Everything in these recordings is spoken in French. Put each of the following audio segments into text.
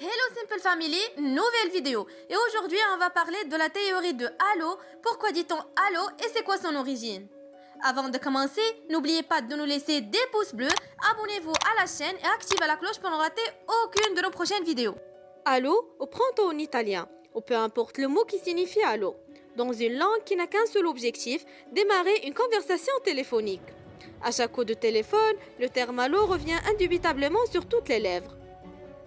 Hello Simple Family, nouvelle vidéo. Et aujourd'hui, on va parler de la théorie de Halo. Pourquoi dit-on Halo et c'est quoi son origine? Avant de commencer, n'oubliez pas de nous laisser des pouces bleus, abonnez-vous à la chaîne et activez la cloche pour ne rater aucune de nos prochaines vidéos. Allo au pronto en italien, ou peu importe le mot qui signifie allo, dans une langue qui n'a qu'un seul objectif, démarrer une conversation téléphonique. À chaque coup de téléphone, le terme allo revient indubitablement sur toutes les lèvres.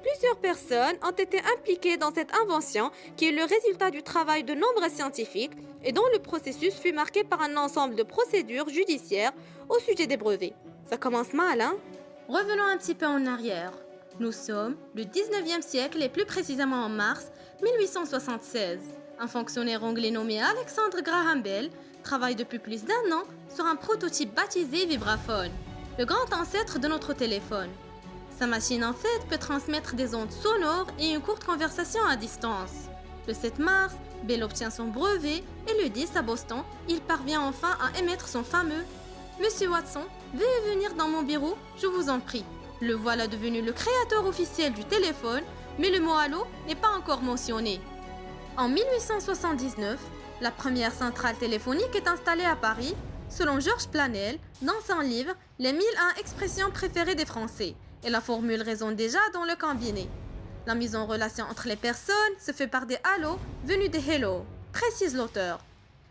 Plusieurs personnes ont été impliquées dans cette invention qui est le résultat du travail de nombreux scientifiques et dont le processus fut marqué par un ensemble de procédures judiciaires au sujet des brevets. Ça commence mal, hein? Revenons un petit peu en arrière. Nous sommes le 19e siècle et plus précisément en mars 1876. Un fonctionnaire anglais nommé Alexander Graham Bell travaille depuis plus d'1 an sur un prototype baptisé vibraphone, le grand ancêtre de notre téléphone. Sa machine en fait peut transmettre des ondes sonores et une courte conversation à distance. Le 7 mars, Bell obtient son brevet et le 10 à Boston, il parvient enfin à émettre son fameux « Monsieur Watson, veuillez venir dans mon bureau, je vous en prie ». Le voilà devenu le créateur officiel du téléphone, mais le mot « Allo » n'est pas encore mentionné. En 1879, la première centrale téléphonique est installée à Paris, selon Georges Planel, dans son livre « Les 1001 expressions préférées des Français ». Et la formule résonne déjà dans le combiné. La mise en relation entre les personnes se fait par des halos venus des hello, précise l'auteur.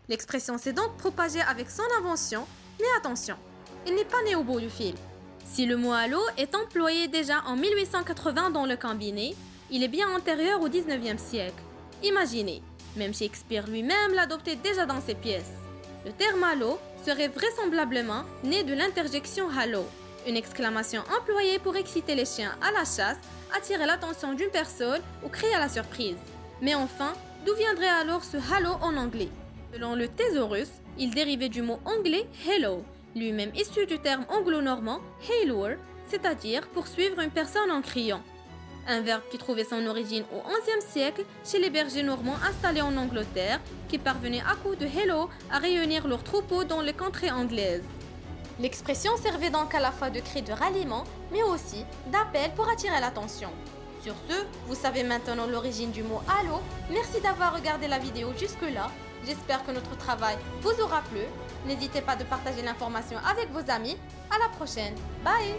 L'expression s'est donc propagée avec son invention, mais attention, il n'est pas né au bout du fil. Si le mot halo est employé déjà en 1880 dans le combiné, il est bien antérieur au 19e siècle. Imaginez, même Shakespeare lui-même l'adoptait déjà dans ses pièces. Le terme halo serait vraisemblablement né de l'interjection halo. Une exclamation employée pour exciter les chiens à la chasse, attirer l'attention d'une personne ou créer la surprise. Mais enfin, d'où viendrait alors ce halo en anglais? Selon le thésaurus, il dérivait du mot anglais hello, lui-même issu du terme anglo-normand hailer, c'est-à-dire poursuivre une personne en criant. Un verbe qui trouvait son origine au XIe siècle chez les bergers normands installés en Angleterre, qui parvenaient à coups de hello à réunir leurs troupeaux dans les contrées anglaises. L'expression servait donc à la fois de cri de ralliement, mais aussi d'appel pour attirer l'attention. Sur ce, vous savez maintenant l'origine du mot « Allo ». Merci d'avoir regardé la vidéo jusque-là. J'espère que notre travail vous aura plu. N'hésitez pas de partager l'information avec vos amis. À la prochaine. Bye!